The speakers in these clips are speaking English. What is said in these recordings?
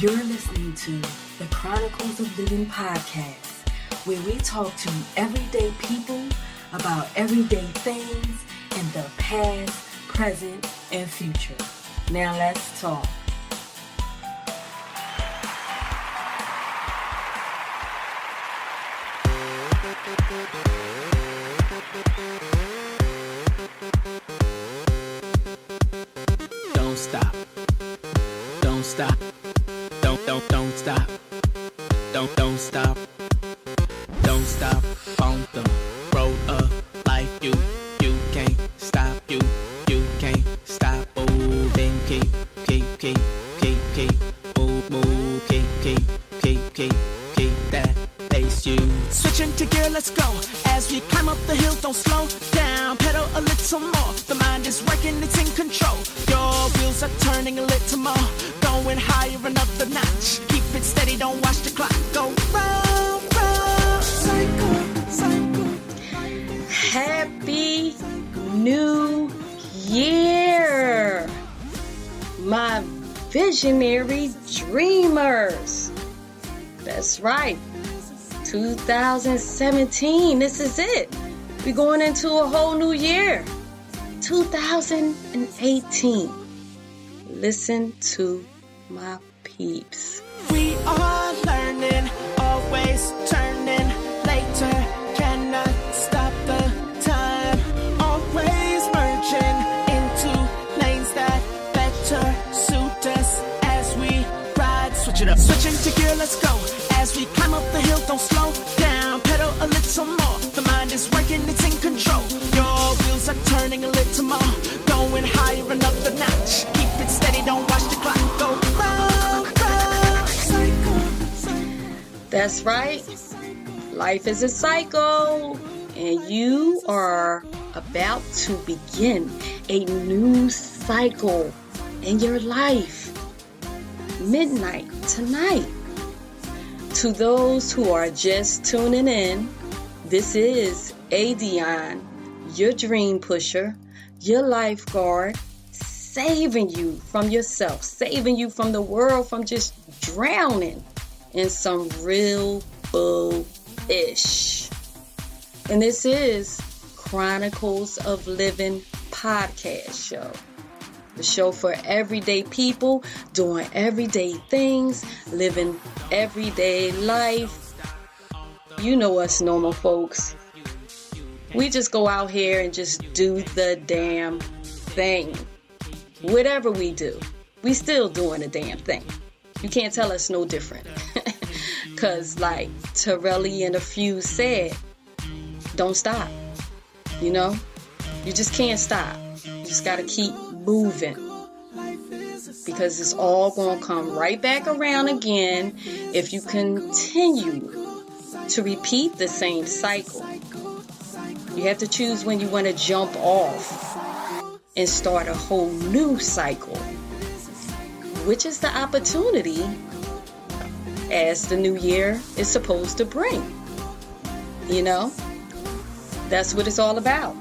You're listening to the Chronicles of Living podcast, where we talk to everyday people about everyday things in the past, present, and future. Now let's talk. Don't stop. Don't stop. Don't stop. Don't stop. Don't stop on the road of life. You can't stop. You can't stop moving. Keep move. Keep that pace. You switching to gear. Let's go as we climb up the hill. Don't slow down. Pedal a little more. The mind is working. It's in control. Your wheels are turning a little more. Going higher another notch. Keep it steady, don't watch the clock. Go round, cycle. Happy New Year, my visionary dreamers. That's right, 2017, this is it. We're going into a whole new year, 2018. Listen to my peeps. We are learning, always turning later. Cannot stop the time. Always merging into lanes that better suit us as we ride. Switch it up. Switching to gear, let's go. As we climb up the hill, don't slow down. Pedal a little more. The mind is working, it's in control. Your wheels are turning a little more. Going higher another notch. Keep it steady, don't watch the clock. Go round, cycle. That's right. Life is a cycle, and you are about to begin a new cycle in your life. Midnight tonight. To those who are just tuning in, this is adionne-your-dream-pusher, your lifeguard, saving you from yourself, saving you from the world, from just drowning in some real bull-ish. And this is Chronicles of Living podcast show. The show for everyday people doing everyday things, living everyday life. You know us normal folks. We just go out here and just do the damn thing. Whatever we do, we still doing the damn thing. You can't tell us no different. Cause like Torelli and a few said, don't stop. You know, you just can't stop. You just gotta keep moving. Because it's all gonna come right back around again if you continue to repeat the same cycle. You have to choose when you want to jump off and start a whole new cycle, which is the opportunity as the new year is supposed to bring. You know, that's what it's all about.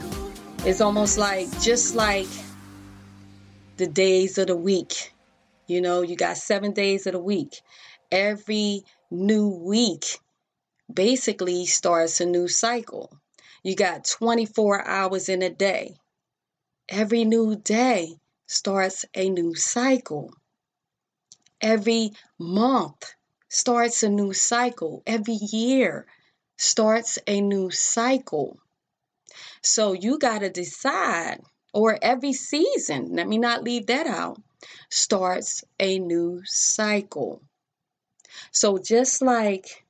It's almost like, just like the days of the week. You know, you got 7 days of the week. Every new week basically starts a new cycle. You got 24 hours in a day. Every new day starts a new cycle. Every month starts a new cycle. Every year starts a new cycle. So you got to decide, or every season, let me not leave that out, starts a new cycle. So just like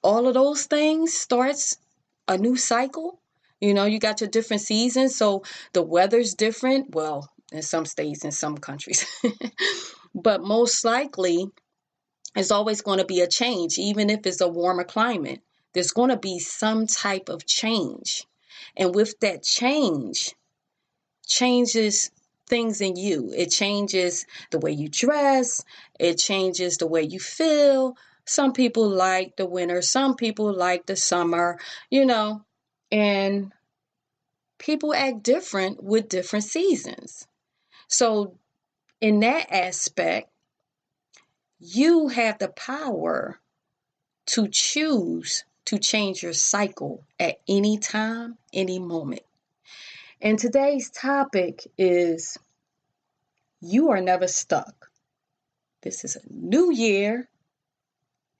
all of those things starts a new cycle, you know, you got your different seasons. So the weather's different. Well, in some states, in some countries. But most likely, it's always going to be a change. Even if it's a warmer climate, there's going to be some type of change. And with that changes things in you. It changes the way you dress. It changes the way you feel. Some people like the winter. Some people like the summer, you know. And people act different with different seasons. So in that aspect, you have the power to choose to change your cycle at any time, any moment. And today's topic is you are never stuck. This is a new year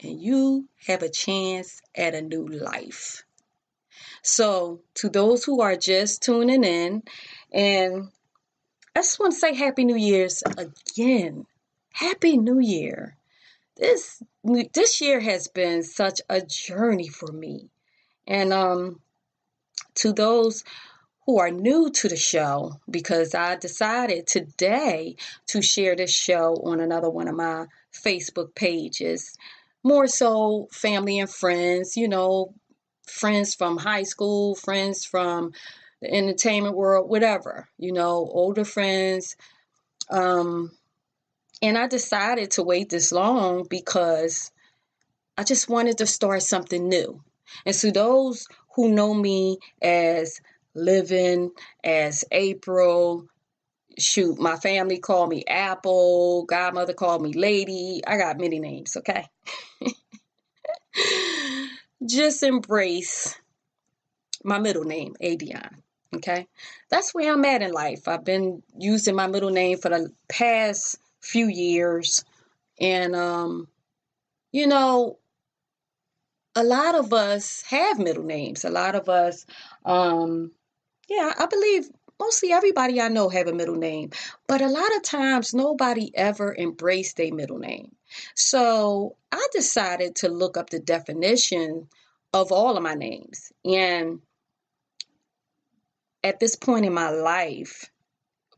and you have a chance at a new life. So to those who are just tuning in, and I just want to say Happy New Year's again. Happy New Year. This year has been such a journey for me. And to those who are new to the show, because I decided today to share this show on another one of my Facebook pages, more so family and friends, friends from high school, friends from the entertainment world, whatever, older friends. And I decided to wait this long because I just wanted to start something new. And so those who know me as Livin, as April, shoot, my family called me Apple, godmother called me Lady. I got many names, okay? Just embrace my middle name, Adionne, okay? That's where I'm at in life. I've been using my middle name for the past few years. And, a lot of us have middle names. A lot of us, I believe mostly everybody I know have a middle name. But a lot of times nobody ever embraced their middle name. So I decided to look up the definition of all of my names. And at this point in my life,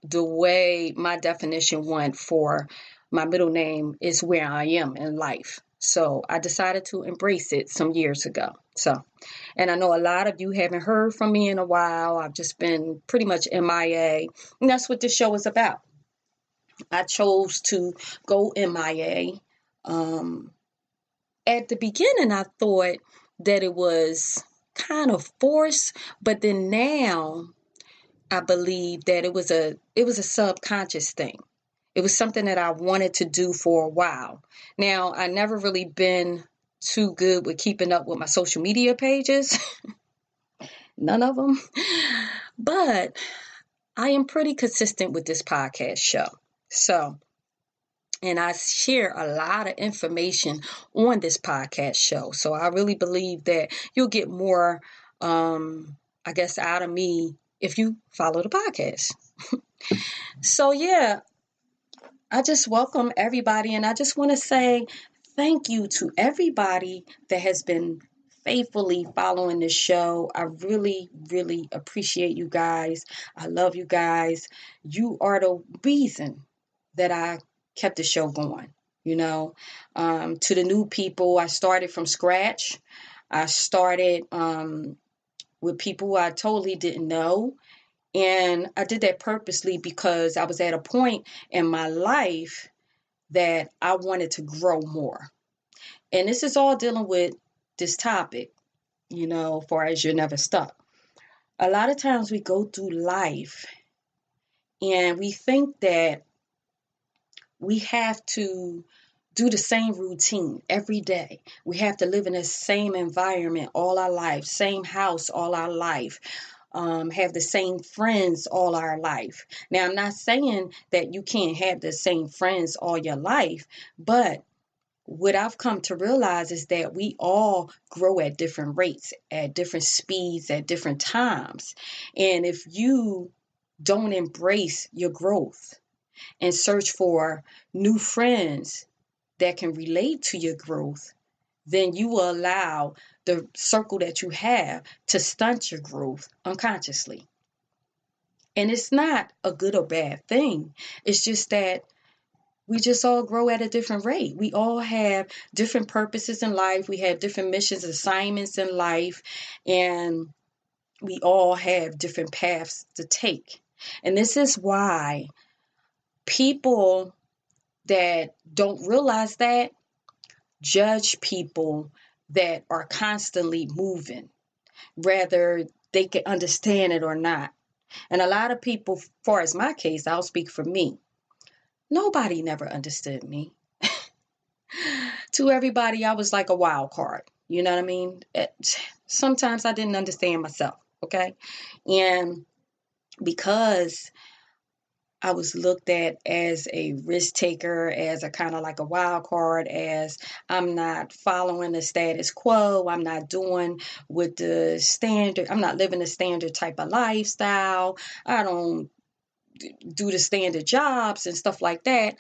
the way my definition went for my middle name is where I am in life. So I decided to embrace it some years ago. And I know a lot of you haven't heard from me in a while. I've just been pretty much MIA. And that's what this show is about. I chose to go MIA. At the beginning, I thought that it was kind of forced, but then now I believe that it was a subconscious thing. It was something that I wanted to do for a while. Now, I never really been too good with keeping up with my social media pages. None of them. But I am pretty consistent with this podcast show. And I share a lot of information on this podcast show. So I really believe that you'll get more, out of me if you follow the podcast. So, I just welcome everybody. And I just want to say thank you to everybody that has been faithfully following this show. I really, really appreciate you guys. I love you guys. You are the reason that I kept the show going. To the new people, I started from scratch. I started with people I totally didn't know. And I did that purposely because I was at a point in my life that I wanted to grow more. And this is all dealing with this topic, far as you're never stuck. A lot of times we go through life and we think that we have to do the same routine every day. We have to live in the same environment all our life, same house all our life. Have the same friends all our life. Now, I'm not saying that you can't have the same friends all your life, but what I've come to realize is that we all grow at different rates, at different speeds, at different times. And if you don't embrace your growth and search for new friends that can relate to your growth, then you will allow the circle that you have to stunt your growth unconsciously. And it's not a good or bad thing. It's just that we just all grow at a different rate. We all have different purposes in life. We have different missions, assignments in life, and we all have different paths to take. And this is why people that don't realize that judge people that are constantly moving, whether they can understand it or not. And a lot of people, as far as my case, I'll speak for me. Nobody never understood me. To everybody, I was like a wild card. You know what I mean? Sometimes I didn't understand myself. Okay. And because I was looked at as a risk taker, as a kind of like a wild card, as I'm not following the status quo. I'm not doing with the standard. I'm not living the standard type of lifestyle. I don't do the standard jobs and stuff like that.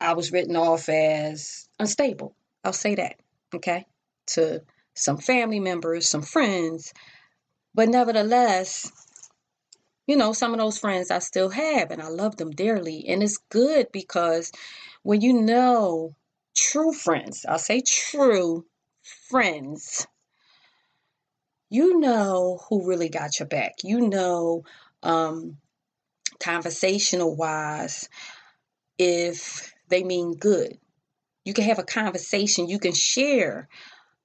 I was written off as unstable. I'll say that. Okay. To some family members, some friends. But nevertheless, you know, some of those friends I still have, and I love them dearly. And it's good because when you know true friends, I'll say true friends, you know who really got your back. You know, conversational wise, if they mean good. You can have a conversation, you can share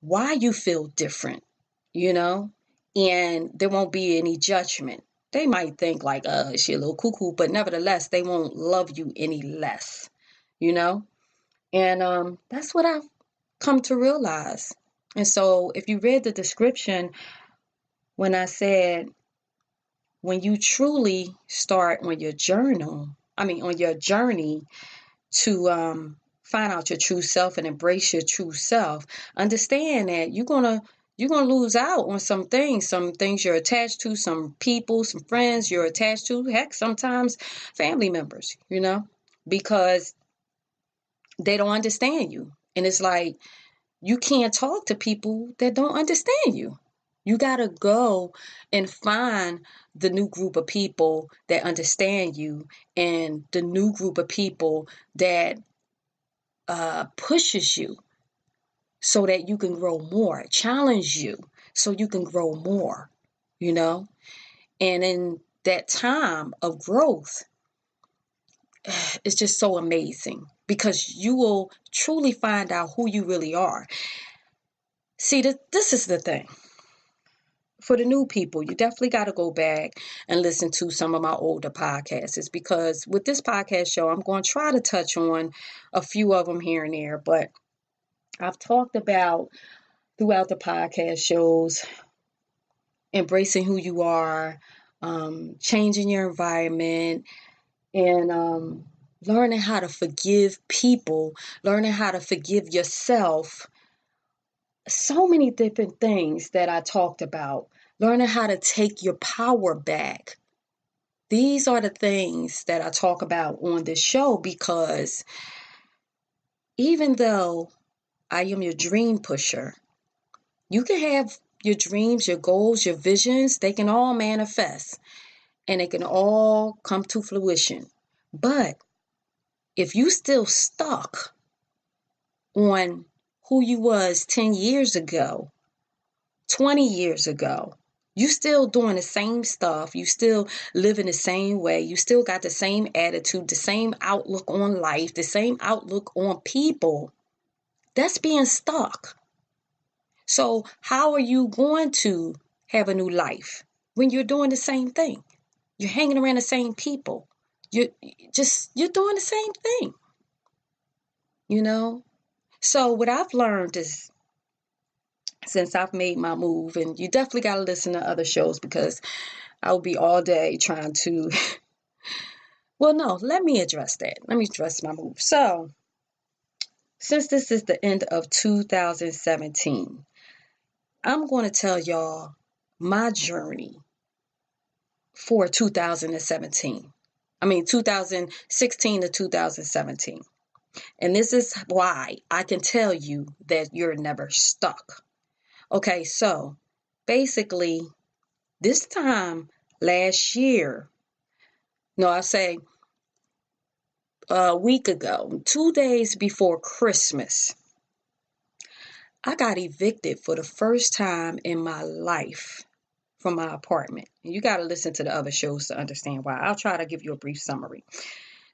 why you feel different, you know, and there won't be any judgment. They might think like, she a little cuckoo, but nevertheless, they won't love you any less, you know? And that's what I've come to realize. And so if you read the description, when I said, when you truly start on your on your journey to find out your true self and embrace your true self, understand that you're gonna lose out on some things you're attached to, some people, some friends you're attached to, heck, sometimes family members, you know, because they don't understand you. And it's like, you can't talk to people that don't understand you. You got to go and find the new group of people that understand you, and the new group of people that pushes you so that you can grow more, challenge you so you can grow more, you know? And in that time of growth, it's just so amazing because you will truly find out who you really are. See, this is the thing. For the new people, you definitely got to go back and listen to some of my older podcasts, because with this podcast show, I'm going to try to touch on a few of them here and there, but I've talked about throughout the podcast shows, embracing who you are, changing your environment, and learning how to forgive people, learning how to forgive yourself. So many different things that I talked about. Learning how to take your power back. These are the things that I talk about on this show, because even though I am your dream pusher, you can have your dreams, your goals, your visions. They can all manifest and they can all come to fruition. But if you still stuck on who you was 10 years ago, 20 years ago, you still doing the same stuff, you still living the same way, you still got the same attitude, the same outlook on life, the same outlook on people, that's being stuck. So how are you going to have a new life when you're doing the same thing? You're hanging around the same people. You're doing the same thing, you know? So what I've learned is, since I've made my move, and you definitely got to listen to other shows because I'll be all day trying to, well, no, let me address that. Let me address my move. So since this is the end of 2017, I'm going to tell y'all my journey for 2016 to 2017. And this is why I can tell you that you're never stuck. Okay, so basically, this time last year, no, I'll say a week ago, 2 days before Christmas, I got evicted for the first time in my life from my apartment. And you got to listen to the other shows to understand why. I'll try to give you a brief summary.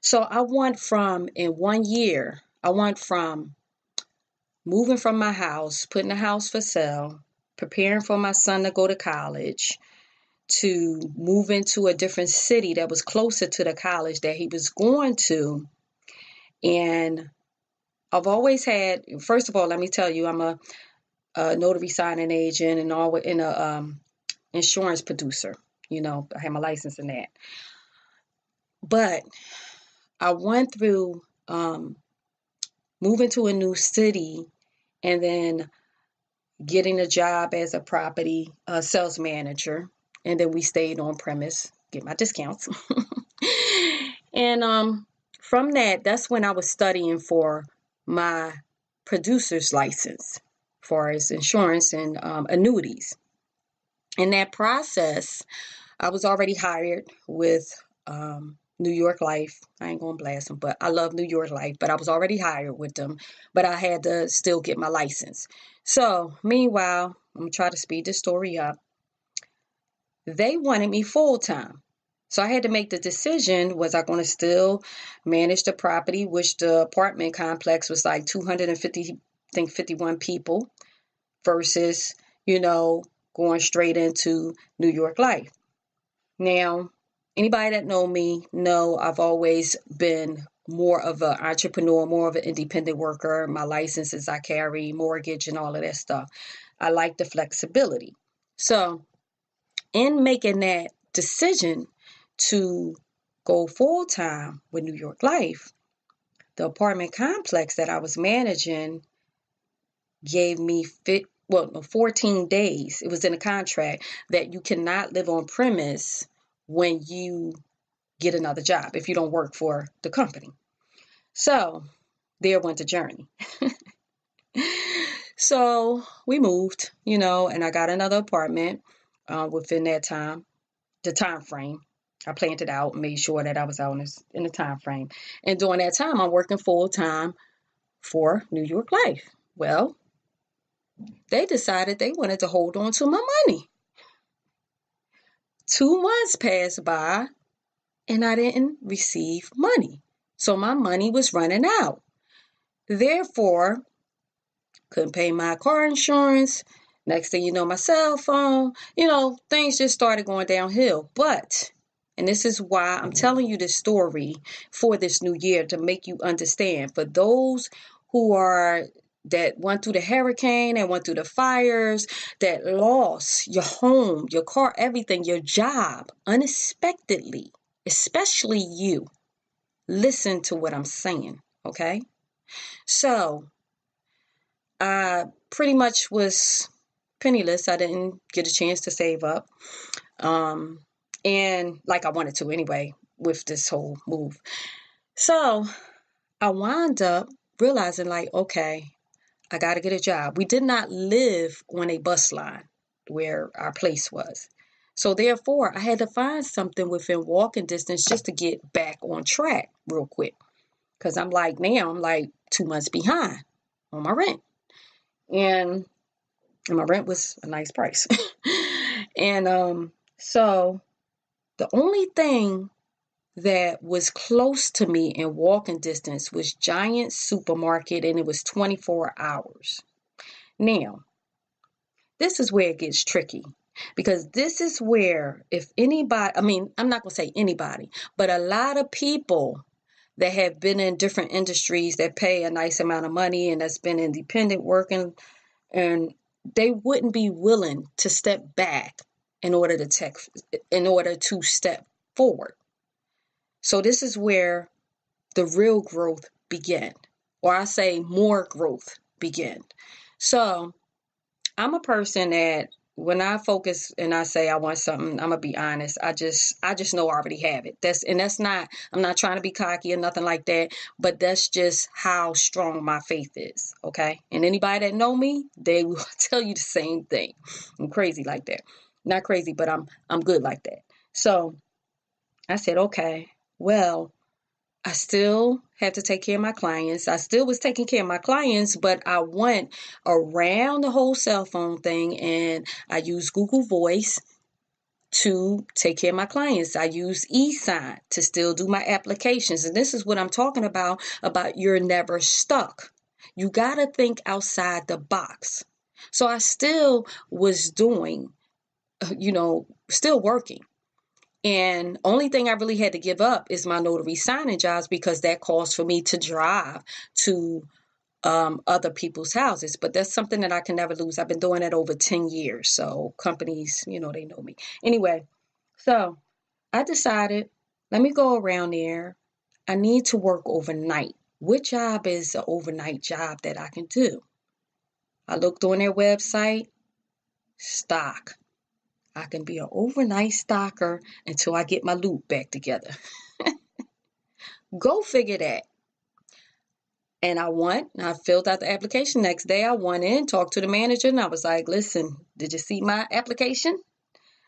So in 1 year, I went from moving from my house, putting the house for sale, preparing for my son to go to college, to move into a different city that was closer to the college that he was going to, and I've always had, first of all, let me tell you, I'm a notary signing agent and a insurance producer. I have my license in that. But I went through moving to a new city and then getting a job as a property sales manager. And then we stayed on premise, get my discounts. And from that's when I was studying for my producer's license for as insurance and annuities. In that process, I was already hired with New York Life. I ain't gonna blast them, but I love New York Life, but I was already hired with them, but I had to still get my license. So meanwhile, I'm gonna try to speed this story up. They wanted me full time. So I had to make the decision, was I going to still manage the property, which the apartment complex was like 250, I think 51 people, versus, going straight into New York Life. Now, anybody that know me know I've always been more of an entrepreneur, more of an independent worker. My licenses I carry, mortgage and all of that stuff. I like the flexibility. So in making that decision to go full time with New York Life, the apartment complex that I was managing gave me 14 days. It was in a contract that you cannot live on premise when you get another job if you don't work for the company. So there went the journey. So we moved, and I got another apartment within that time, the time frame. I planned it out, made sure that I was out in the time frame. And during that time, I'm working full time for New York Life. Well, they decided they wanted to hold on to my money. 2 months passed by and I didn't receive money. So my money was running out. Therefore, couldn't pay my car insurance. Next thing you know, my cell phone, things just started going downhill. But, and this is why I'm telling you this story for this new year, to make you understand. For those that went through the hurricane and went through the fires, that lost your home, your car, everything, your job, unexpectedly, especially you. Listen to what I'm saying, okay? So, I pretty much was penniless. I didn't get a chance to save up. And like I wanted to anyway with this whole move. So I wound up realizing okay, I got to get a job. We did not live on a bus line where our place was. So therefore, I had to find something within walking distance just to get back on track real quick. Because I'm 2 months behind on my rent. And my rent was a nice price. And so the only thing that was close to me in walking distance was Giant Supermarket, and it was 24 hours. Now, this is where it gets tricky, because this is where if anybody, I'm not going to say anybody, but a lot of people that have been in different industries that pay a nice amount of money and that's been independent working, and they wouldn't be willing to step back in order to step forward. So this is where the real growth began, or I say more growth began. So I'm a person that when I focus and I say I want something, I'm gonna be honest. I just know I already have it. I'm not trying to be cocky or nothing like that, but that's just how strong my faith is. Okay. And anybody that know me, they will tell you the same thing. I'm crazy like that. Not crazy, but I'm good like that. So I said, okay, well, I still had to take care of my clients. I still was taking care of my clients, but I went around the whole cell phone thing, and I used Google Voice to take care of my clients. I use e-sign to still do my applications. And this is what I'm talking about you're never stuck. You got to think outside the box. So I still was doing, still working. And only thing I really had to give up is my notary signing jobs, because that calls for me to drive to other people's houses. But that's something that I can never lose. I've been doing that over 10 years. So companies, they know me. Anyway, so I decided, let me go around there. I need to work overnight. What job is an overnight job that I can do? I looked on their website, stock. I can be an overnight stocker until I get my loop back together. Go figure that. And I filled out the application. Next day I went in, talked to the manager, and I was like, listen, did you see my application?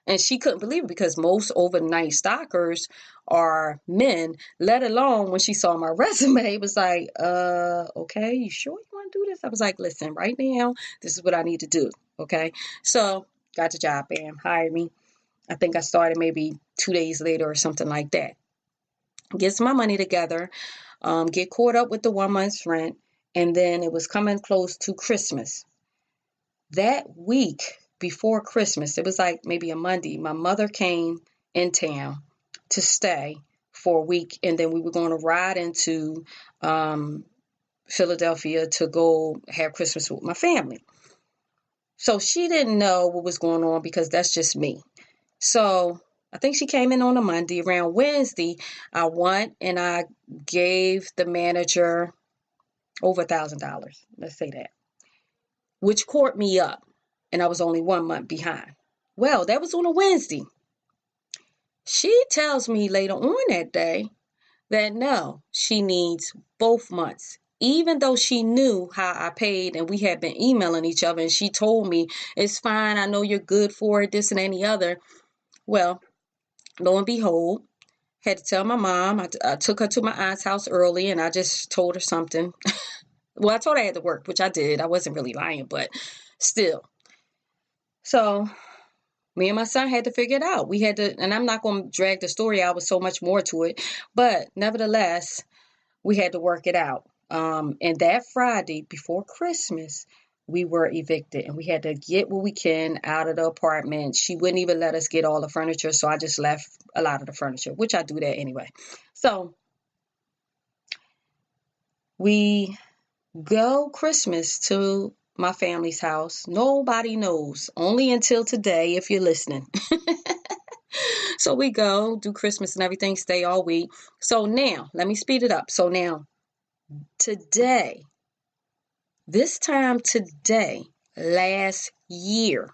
And she couldn't believe it because most overnight stockers are men, let alone when she saw my resume, it was like, okay, you sure you want to do this? I was like, listen, right now, this is what I need to do. Okay. So got the job, bam, hired me. I think I started maybe 2 days later or something like that. Get my money together, get caught up with the 1 month's rent. And then it was coming close to Christmas. That week before Christmas, it was like maybe a Monday, my mother came in town to stay for a week. And then we were going to ride into Philadelphia to go have Christmas with my family. So she didn't know what was going on because that's just me. So I think she came in on a Monday. Around Wednesday, I went and I gave the manager over $1,000. Let's say that, which caught me up. And I was only 1 month behind. Well, that was on a Wednesday. She tells me later on that day that no, she needs both months. Even though she knew how I paid and we had been emailing each other and she told me, it's fine, I know you're good for it, this and any other. Well, lo and behold, had to tell my mom. I took her to my aunt's house early and I just told her something. Well, I told her I had to work, which I did. I wasn't really lying, but still. So me and my son had to figure it out. We had to, and I'm not going to drag the story out with so much more to it, but nevertheless, we had to work it out. And that Friday before Christmas, we were evicted and we had to get what we can out of the apartment. She wouldn't even let us get all the furniture. So I just left a lot of the furniture, which I do that anyway. So we go Christmas to my family's house. Nobody knows, only until today, if you're listening. So we go do Christmas and everything, stay all week. So now, let me speed it up. So now, today, this time today, last year,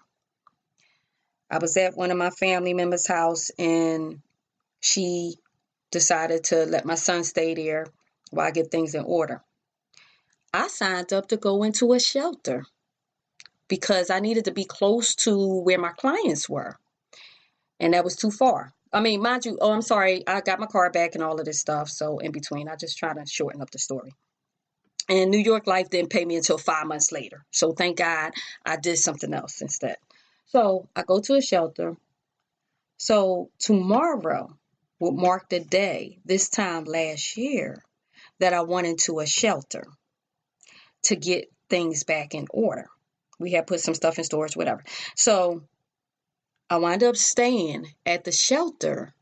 I was at one of my family members' house and she decided to let my son stay there while I get things in order. I signed up to go into a shelter because I needed to be close to where my clients were. And that was too far. I mean, mind you, I'm sorry, I got my car back and all of this stuff. So in between, I just try to shorten up the story. And New York Life didn't pay me until 5 months later. So thank God I did something else instead. So I go to a shelter. So tomorrow would mark the day, this time last year, that I went into a shelter to get things back in order. We had put some stuff in storage, whatever. So I wound up staying at the shelter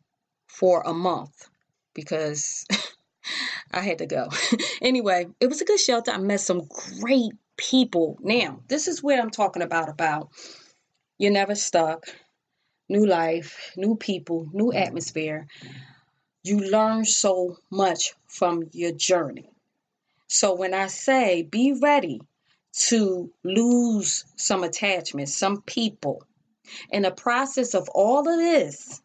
for a month because I had to go. Anyway, it was a good shelter. I met some great people. Now, this is what I'm talking about you're never stuck. New life, new people, new atmosphere. You learn so much from your journey. So when I say be ready to lose some attachments, some people, in the process of all of this,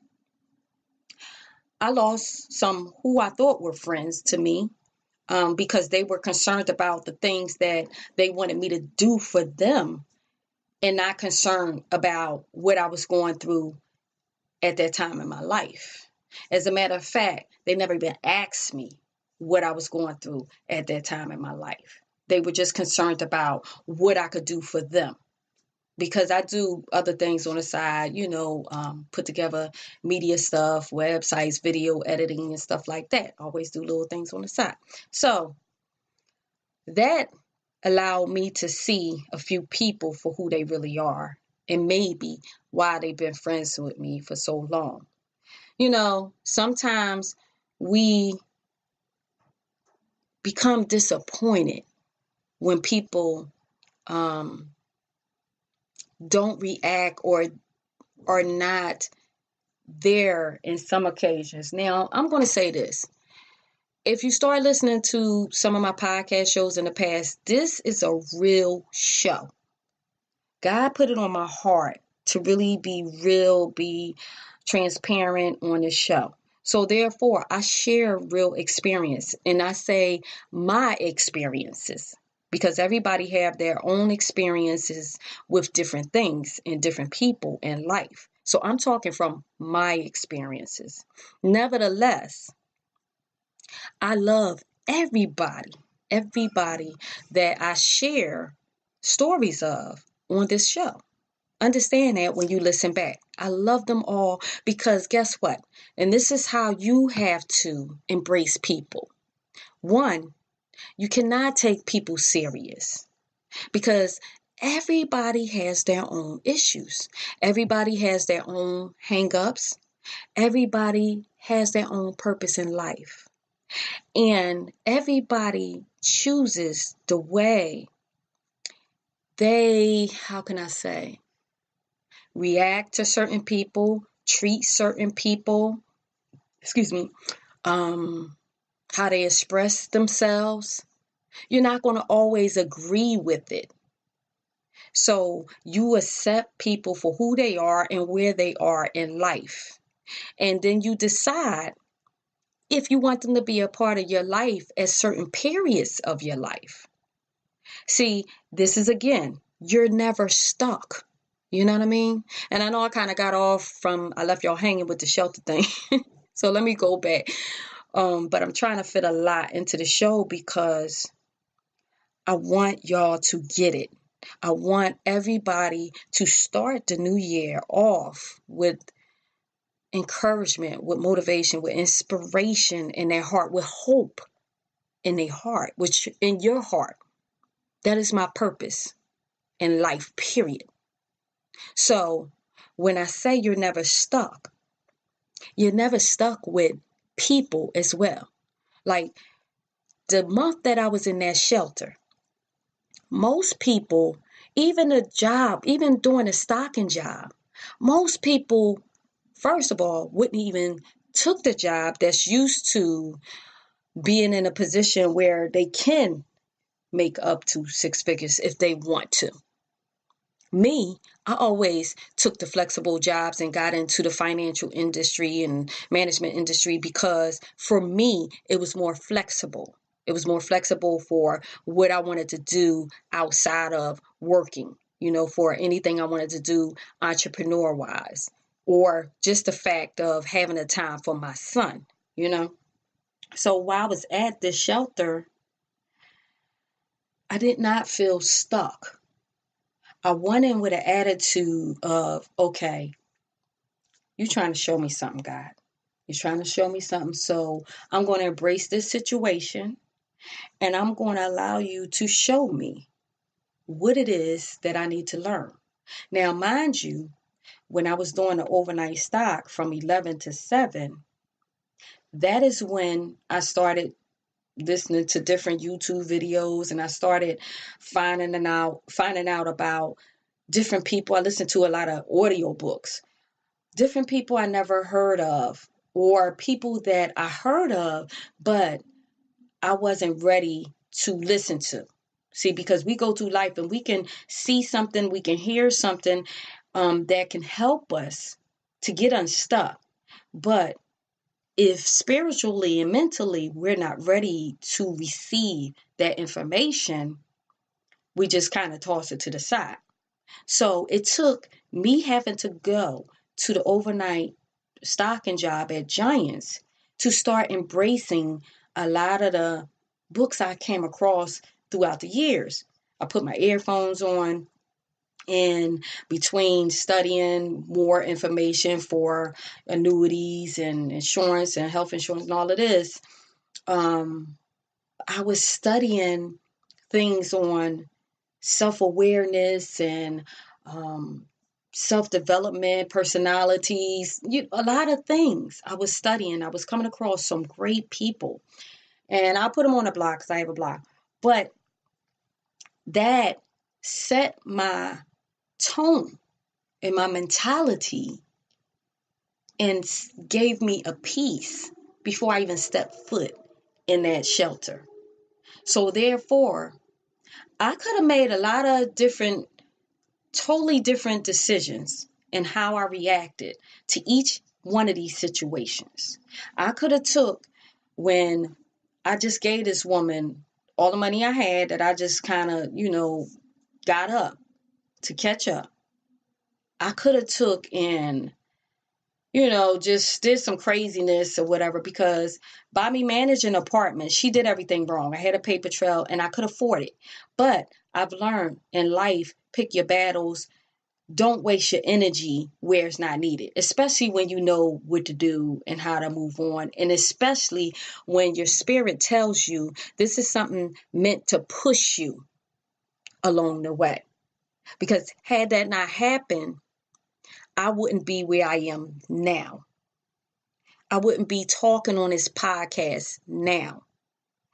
I lost some who I thought were friends to me because they were concerned about the things that they wanted me to do for them and not concerned about what I was going through at that time in my life. As a matter of fact, they never even asked me what I was going through at that time in my life. They were just concerned about what I could do for them. Because I do other things on the side, put together media stuff, websites, video editing and stuff like that. Always do little things on the side. So that allowed me to see a few people for who they really are and maybe why they've been friends with me for so long. Sometimes we become disappointed when people don't react or are not there in some occasions. Now, I'm going to say this. If you start listening to some of my podcast shows in the past, this is a real show. God put it on my heart to really be real, be transparent on this show. So therefore, I share real experience, and I say my experiences, because everybody have their own experiences with different things and different people in life. So I'm talking from my experiences. Nevertheless, I love everybody that I share stories of on this show. Understand that when you listen back. I love them all because guess what? And this is how you have to embrace people. One, you cannot take people serious because everybody has their own issues. Everybody has their own hang-ups. Everybody has their own purpose in life. And everybody chooses the way they, how can I say, react to certain people, treat certain people, how they express themselves. You're not going to always agree with it. So you accept people for who they are and where they are in life. And then you decide if you want them to be a part of your life at certain periods of your life. See, this is again, you're never stuck. You know what I mean? And I know I kind of got off from, I left y'all hanging with the shelter thing. So let me go back. But I'm trying to fit a lot into the show because I want y'all to get it. I want everybody to start the new year off with encouragement, with motivation, with inspiration in their heart, with hope in their heart, which in your heart. That is my purpose in life, period. So when I say you're never stuck with people as well. Like the month that I was in that shelter, most people, even a job, even doing a stocking job, most people, first of all, wouldn't even took the job that's used to being in a position where they can make up to six figures if they want to. Me, I always took the flexible jobs and got into the financial industry and management industry because for me, it was more flexible. It was more flexible for what I wanted to do outside of working, for anything I wanted to do entrepreneur-wise, or just the fact of having a time for my son, So while I was at this shelter, I did not feel stuck. I went in with an attitude of, okay, you're trying to show me something, God. You're trying to show me something. So I'm going to embrace this situation and I'm going to allow you to show me what it is that I need to learn. Now, mind you, when I was doing the overnight stock from 11 to 7, that is when I started listening to different YouTube videos and I started finding out about different people. I listened to a lot of audiobooks, different people I never heard of, or people that I heard of, but I wasn't ready to listen to. See, because we go through life and we can see something, we can hear something that can help us to get unstuck. But if spiritually and mentally we're not ready to receive that information, we just kind of toss it to the side. So it took me having to go to the overnight stocking job at Giants to start embracing a lot of the books I came across throughout the years. I put my earphones on, and between studying more information for annuities and insurance and health insurance and all of this, I was studying things on self-awareness and self-development, personalities, a lot of things I was studying. I was coming across some great people. And I'll put them on a blog because I have a blog. But that set my tone and my mentality and gave me a peace before I even stepped foot in that shelter. So therefore, I could have made a lot of totally different decisions in how I reacted to each one of these situations. I could have took when I just gave this woman all the money I had that I just kind of, got up to catch up. I could have took and, just did some craziness or whatever, because by me managing an apartment, she did everything wrong. I had a paper trail and I could afford it. But I've learned in life, pick your battles. Don't waste your energy where it's not needed, especially when you know what to do and how to move on. And especially when your spirit tells you this is something meant to push you along the way. Because had that not happened, I wouldn't be where I am now. I wouldn't be talking on this podcast now.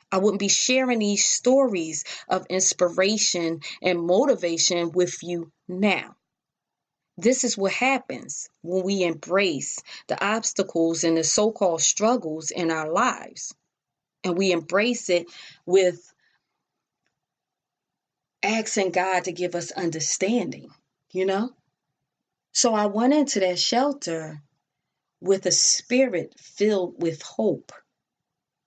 I wouldn't be sharing these stories of inspiration and motivation with you now. This is what happens when we embrace the obstacles and the so-called struggles in our lives. And we embrace it with asking God to give us understanding, So I went into that shelter with a spirit filled with hope.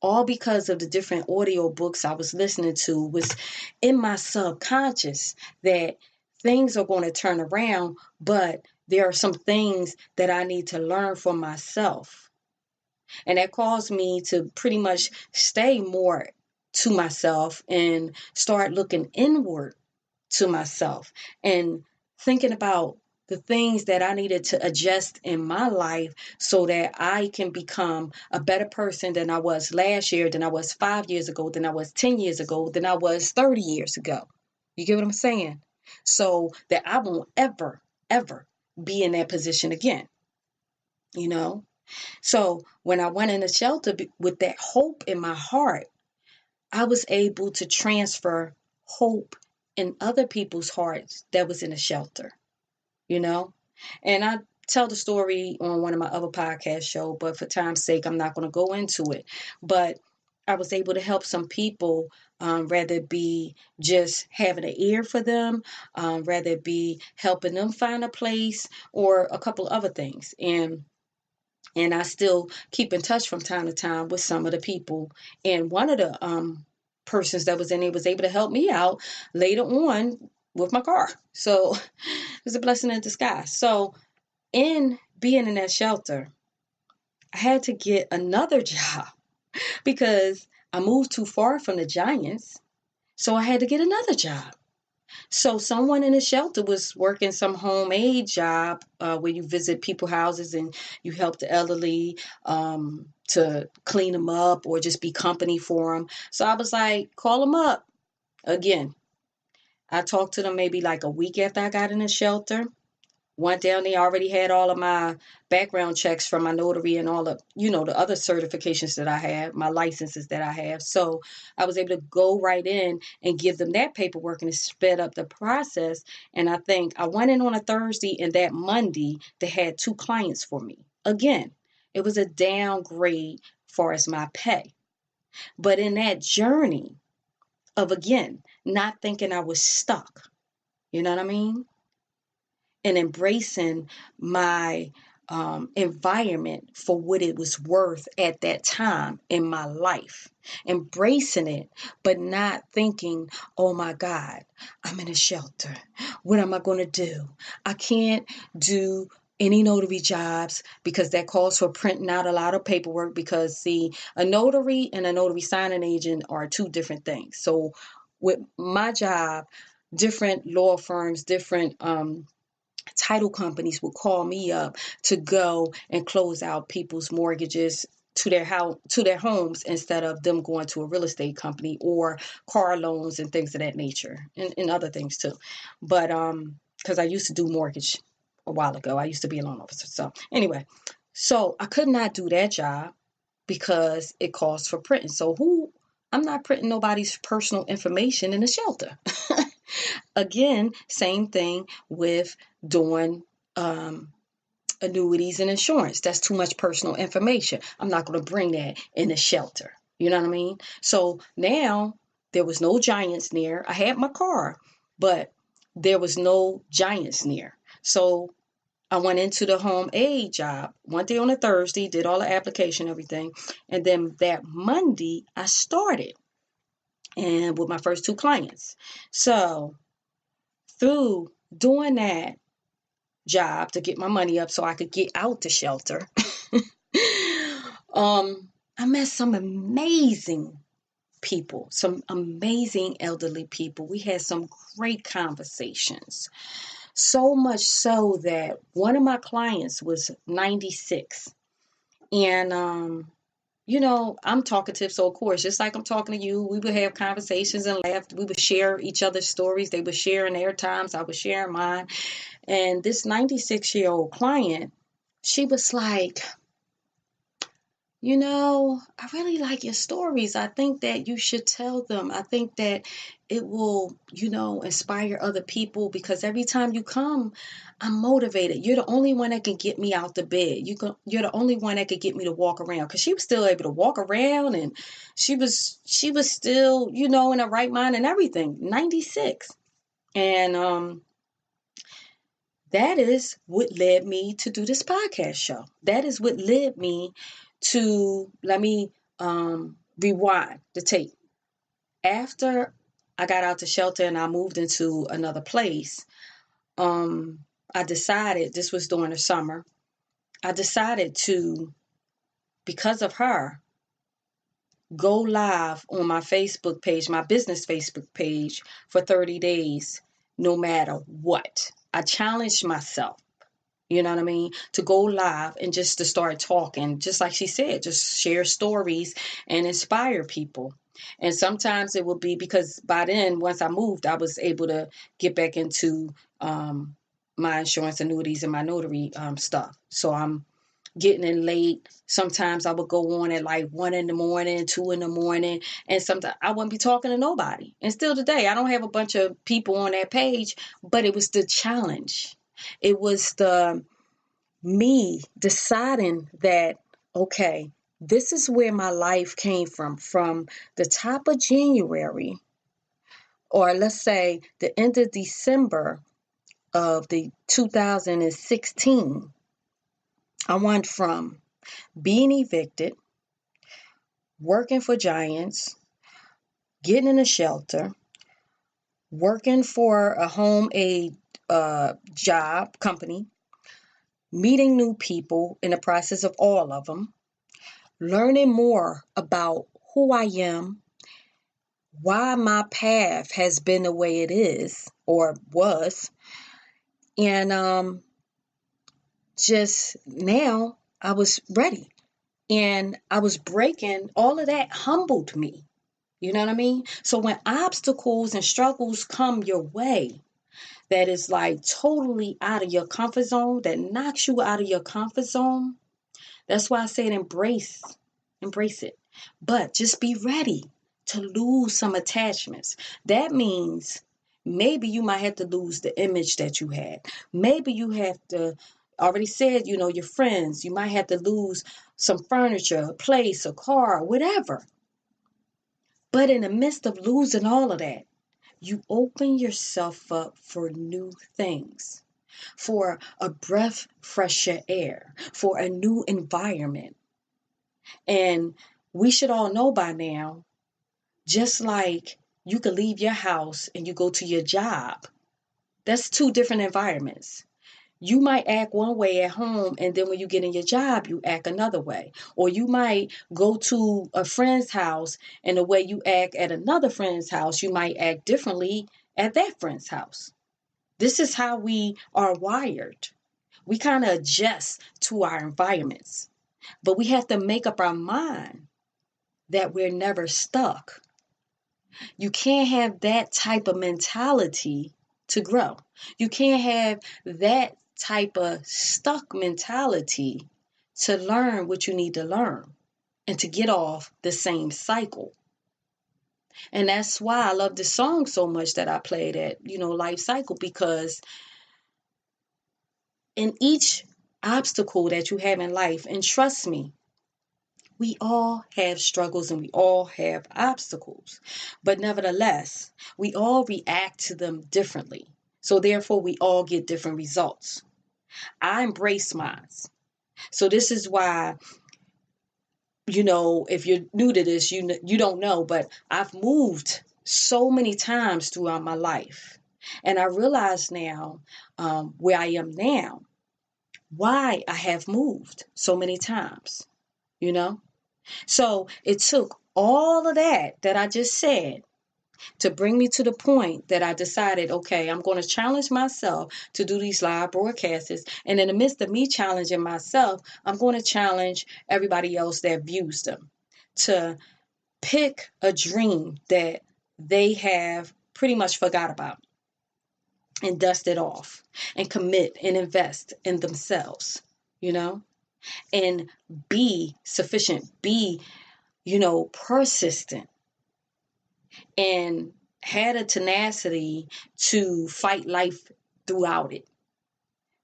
All because of the different audio books I was listening to was in my subconscious that things are going to turn around, but there are some things that I need to learn for myself. And that caused me to pretty much stay more to myself and start looking inward to myself and thinking about the things that I needed to adjust in my life so that I can become a better person than I was last year, than I was 5 years ago, than I was 10 years ago, than I was 30 years ago. You get what I'm saying? So that I won't ever, ever be in that position again. So when I went in the shelter with that hope in my heart, I was able to transfer hope in other people's hearts that was in the shelter. And I tell the story on one of my other podcast shows, but for time's sake, I'm not going to go into it. But I was able to help some people, rather it be just having an ear for them, rather it be helping them find a place or a couple of other things. And I still keep in touch from time to time with some of the people. And one of the persons that was in there was able to help me out later on with my car. So it was a blessing in disguise. So in being in that shelter, I had to get another job because I moved too far from the Giants. So I had to get another job. So someone in the shelter was working some home aid job where you visit people's houses and you help the elderly to clean them up or just be company for them. So I was like, call them up again. I talked to them maybe like a week after I got in the shelter. Went down there, already had all of my background checks from my notary and all of, the other certifications that I have, my licenses that I have. So I was able to go right in and give them that paperwork and it sped up the process. And I think I went in on a Thursday and that Monday they had 2 clients for me. Again, it was a downgrade far as my pay. But in that journey of, again, not thinking I was stuck, you know what I mean? And embracing my environment for what it was worth at that time in my life. Embracing it, but not thinking, oh my God, I'm in a shelter. What am I going to do? I can't do any notary jobs because that calls for printing out a lot of paperwork because, see, a notary and a notary signing agent are 2 different things. So with my job, different law firms, different title companies would call me up to go and close out people's mortgages to their homes instead of them going to a real estate company or car loans and things of that nature and other things too. But because I used to do mortgage a while ago, I used to be a loan officer. So anyway, so I could not do that job because it calls for printing. So I'm not printing nobody's personal information in a shelter. Again, same thing with doing annuities and insurance. That's too much personal information. I'm not going to bring that in the shelter. You know what I mean? So now there was no giants near. I had my car, but there was no giants near. So I went into the home aid job one day on a Thursday, did all the application, everything. And then that Monday, I started and with my first 2 clients. So through doing that job to get my money up so I could get out the shelter, I met some amazing people, some amazing elderly people. We had some great conversations. So much so that one of my clients was 96. And, you know, I'm talkative. So, of course, just like I'm talking to you, we would have conversations and laugh. We would share each other's stories. They would share in their times. I was sharing mine. And this 96-year-old client, she was like, you know, I really like your stories. I think that you should tell them. I think that it will, you know, inspire other people because every time you come, I'm motivated. You're the only one that can get me out the bed. You're the only one that could get me to walk around, because she was still able to walk around, and she was still, you know, in her right mind and everything. 96. And that is what led me to do this podcast show. That is what led me to, let me rewind the tape. After I got out the shelter and I moved into another place, I decided, this was during the summer, I decided to, because of her, go live on my Facebook page, my business Facebook page, for 30 days, no matter what. I challenged myself, you know what I mean, to go live and just to start talking, just like she said, just share stories and inspire people. And sometimes it will be because by then, once I moved, I was able to get back into my insurance, annuities, and my notary stuff. So I'm getting in late. Sometimes I would go on at like 1 in the morning, 2 in the morning, and sometimes I wouldn't be talking to nobody. And still today, I don't have a bunch of people on that page, but it was the challenge. It was the me deciding that, okay, this is where my life came from the top of January, or let's say the end of December of the 2016. I went from being evicted, working for giants, getting in a shelter, working for a home aid job company, meeting new people in the process of all of them, learning more about who I am, why my path has been the way it is or was, and just now I was ready, and I was breaking. All of that humbled me. You know what I mean? So when obstacles and struggles come your way, that is like totally out of your comfort zone, that knocks you out of your comfort zone, that's why I said embrace it. But just be ready to lose some attachments. That means maybe you might have to lose the image that you had. Maybe you have to, already said, you know, your friends. You might have to lose some furniture, a place, a car, whatever. But in the midst of losing all of that, you open yourself up for new things, for a breath fresher air, for a new environment. And we should all know by now, just like you could leave your house and you go to your job, that's 2 different environments. You might act one way at home, and then when you get in your job, you act another way. Or you might go to a friend's house, and the way you act at another friend's house, you might act differently at that friend's house. This is how we are wired. We kind of adjust to our environments. But we have to make up our mind that we're never stuck. You can't have that type of mentality to grow. You can't have that type of stuck mentality to learn what you need to learn and to get off the same cycle. And that's why I love this song so much that I played at, Life Cycle, because in each obstacle that you have in life, and trust me, we all have struggles and we all have obstacles, but nevertheless, we all react to them differently. So therefore, we all get different results. I embrace mine. So this is why, if you're new to this, you don't know, but I've moved so many times throughout my life. And I realize now where I am now, why I have moved so many times, So it took all of that I just said to bring me to the point that I decided, okay, I'm going to challenge myself to do these live broadcasts. And in the midst of me challenging myself, I'm going to challenge everybody else that views them to pick a dream that they have pretty much forgot about and dust it off and commit and invest in themselves, and be sufficient, be, persistent, and had a tenacity to fight life throughout it.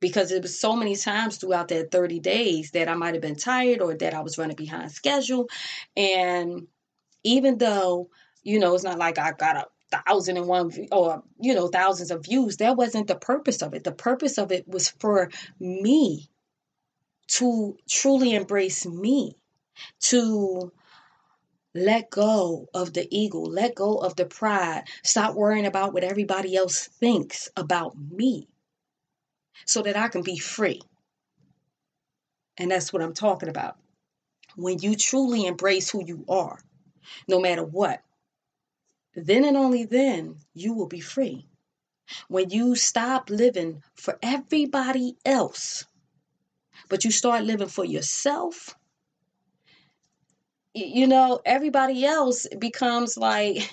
Because it was so many times throughout that 30 days that I might have been tired or that I was running behind schedule. And even though, it's not like I got 1,001 or, thousands of views, that wasn't the purpose of it. The purpose of it was for me to truly embrace me, to let go of the ego, let go of the pride, stop worrying about what everybody else thinks about me so that I can be free. And that's what I'm talking about. When you truly embrace who you are, no matter what, then and only then you will be free. When you stop living for everybody else, but you start living for yourself, everybody else becomes like,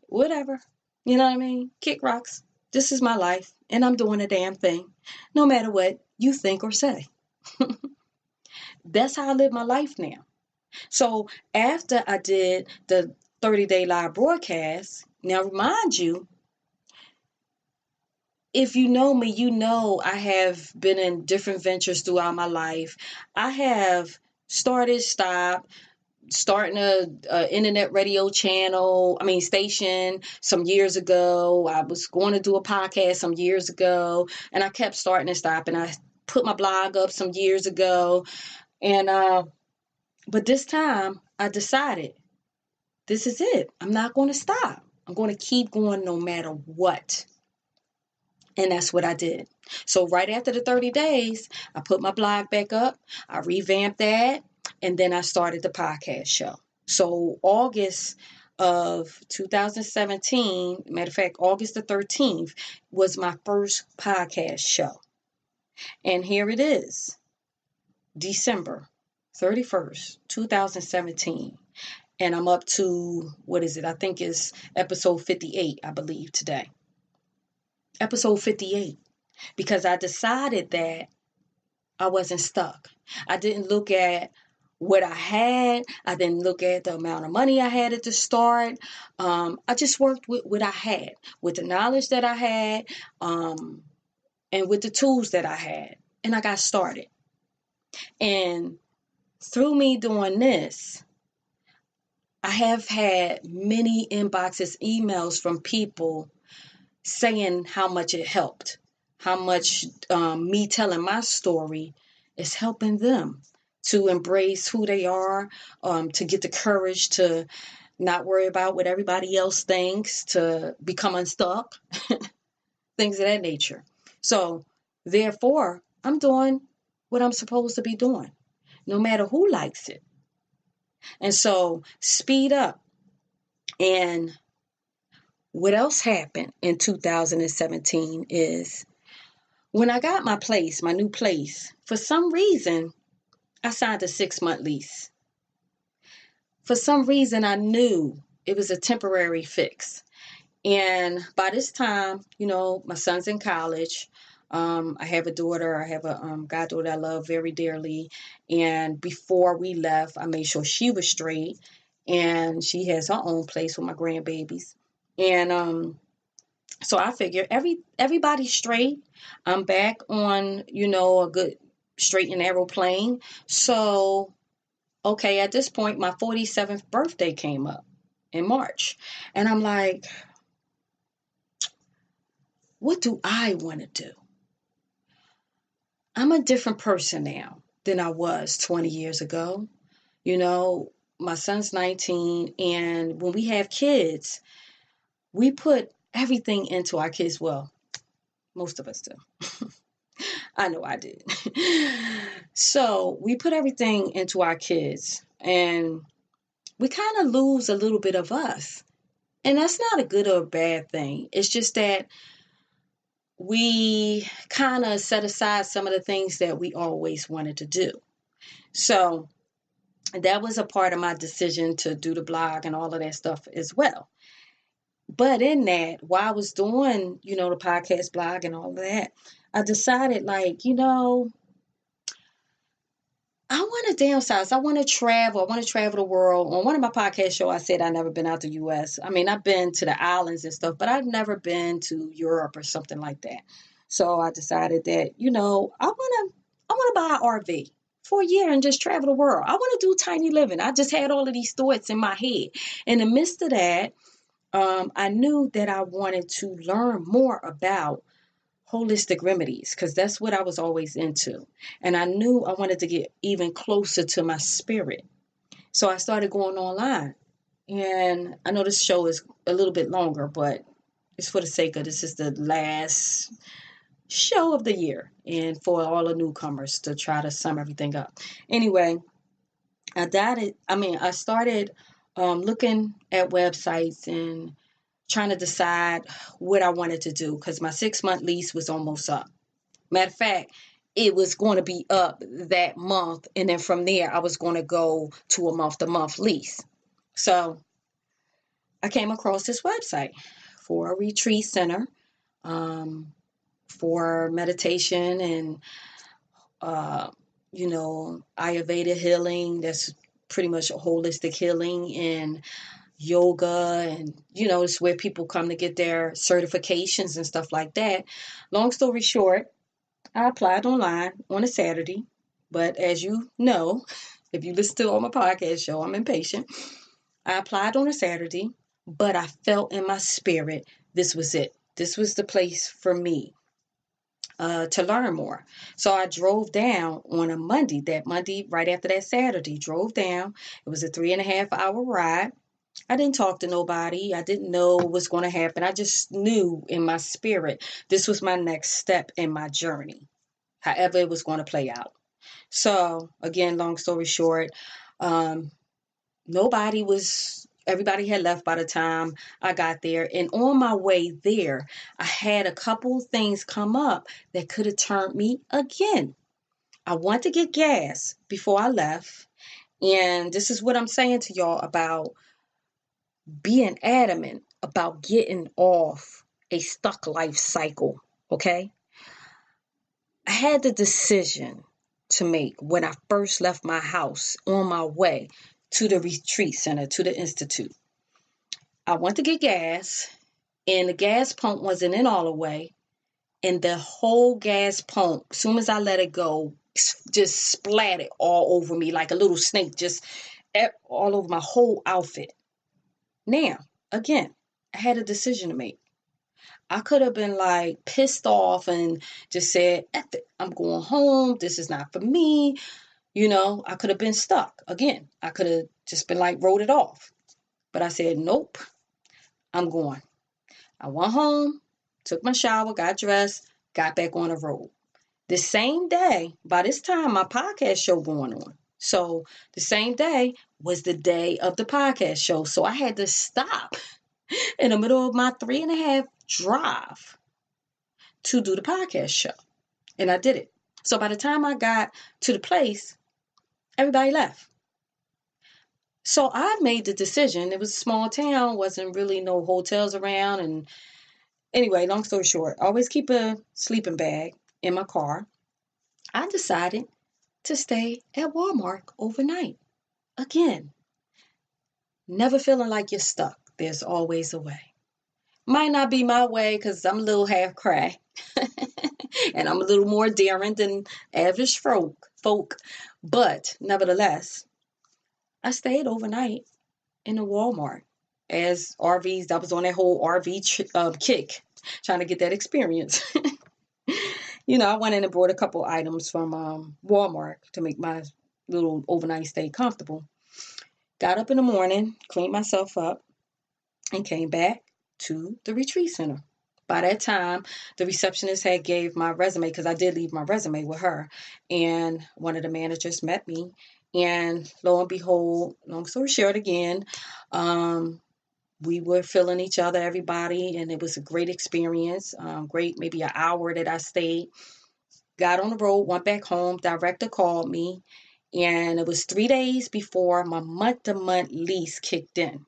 whatever, you know what I mean? Kick rocks. This is my life and I'm doing a damn thing, no matter what you think or say. That's how I live my life now. So after I did the 30-day live broadcast, now remind you, if you know me, I have been in different ventures throughout my life. I have starting a internet radio station some years ago. I was going to do a podcast some years ago, and I kept starting and stopping. I put my blog up some years ago, and but this time I decided this is it. I'm not going to stop. I'm going to keep going no matter what. And that's what I did. So right after the 30 days, I put my blog back up. I revamped that. And then I started the podcast show. So August of 2017, matter of fact, August the 13th was my first podcast show. And here it is, December 31st, 2017. And I'm up to, I think it's episode 58, I believe, today. Episode 58. Because I decided that I wasn't stuck. I didn't look at what I had. I didn't look at the amount of money I had at the start. I just worked with what I had, with the knowledge that I had, and with the tools that I had. And I got started. And through me doing this, I have had many inboxes, emails from people saying how much it helped, how much me telling my story is helping them to embrace who they are, to get the courage to not worry about what everybody else thinks, to become unstuck, things of that nature. So therefore, I'm doing what I'm supposed to be doing, no matter who likes it. And so speed up. And what else happened in 2017 is when I got my new place, for some reason, I signed a 6-month lease. For some reason, I knew it was a temporary fix. And by this time, my son's in college. I have a daughter. I have a goddaughter I love very dearly. And before we left, I made sure she was straight. and she has her own place with my grandbabies. And so I figure everybody's straight. I'm back on, a good straight and narrow plane. So, okay, at this point, my 47th birthday came up in March. And I'm like, what do I want to do? I'm a different person now than I was 20 years ago. My son's 19, and when we have kids, we put everything into our kids. Well, most of us do. I know I did. So we put everything into our kids, and we kind of lose a little bit of us. And that's not a good or a bad thing. It's just that we kind of set aside some of the things that we always wanted to do. So that was a part of my decision to do the blog and all of that stuff as well. But in that, while I was doing, the podcast blog and all of that, I decided I want to downsize. I want to travel. I want to travel the world. On one of my podcast shows, I said I've never been out the U.S. I mean, I've been to the islands and stuff, but I've never been to Europe or something like that. So I decided that, I want to buy an RV for a year and just travel the world. I want to do tiny living. I just had all of these thoughts in my head. In the midst of that, I knew that I wanted to learn more about holistic remedies, because that's what I was always into. And I knew I wanted to get even closer to my spirit. So I started going online. And I know this show is a little bit longer, but it's for the sake of this is the last show of the year, and for all the newcomers to try to sum everything up. Anyway, I started looking at websites and trying to decide what I wanted to do, because my 6-month lease was almost up. Matter of fact, it was going to be up that month, and then from there I was going to go to a month-to-month lease. So I came across this website for a retreat center, for meditation and Ayurveda healing. That's pretty much a holistic healing, and yoga, and it's where people come to get their certifications and stuff like that. Long story short, I applied online on a Saturday, but as you know, if you listen to all my podcast show, I'm impatient. I applied on a Saturday, but I felt in my spirit this was it. This was the place for me to learn more. So I drove down on a Monday, right after that Saturday, drove down. It was a 3.5-hour ride. I didn't talk to nobody. I didn't know what was going to happen. I just knew in my spirit this was my next step in my journey, however it was going to play out. So again, long story short, everybody had left by the time I got there. And on my way there, I had a couple things come up that could have turned me again. I want to get gas before I left. And this is what I'm saying to y'all about being adamant about getting off a stuck life cycle, okay? I had the decision to make when I first left my house on my way to the retreat center, to the institute. I went to get gas, and the gas pump wasn't in all the way, and the whole gas pump, as soon as I let it go, just splattered all over me like a little snake, just all over my whole outfit. Now, again, I had a decision to make. I could have been like pissed off and just said, F it, I'm going home. This is not for me. I could have been stuck. Again, I could have just been like, wrote it off. But I said, nope, I'm going. I went home, took my shower, got dressed, got back on the road. The same day, by this time, my podcast show going on. So the same day was the day of the podcast show. So I had to stop in the middle of my 3.5 drive to do the podcast show. And I did it. So by the time I got to the place, everybody left. So I made the decision. It was a small town, wasn't really no hotels around. And anyway, long story short, I always keep a sleeping bag in my car. I decided to stay at Walmart overnight. Again, Never feeling like you're stuck. There's always a way. Might not be my way because I'm a little half cray and I'm a little more daring than average folk. But nevertheless, I stayed overnight in a Walmart as RVs. I was on that whole RV kick, trying to get that experience. I went in and brought a couple items from Walmart to make my little overnight stay comfortable. Got up in the morning, cleaned myself up, and came back to the retreat center. By that time, the receptionist had gave my resume, because I did leave my resume with her, and one of the managers met me, and lo and behold, long story short again, we were feeling each other, everybody, and it was a great experience. Great, maybe an hour that I stayed. Got on the road, went back home. Director called me, and it was 3 days before my month-to-month lease kicked in.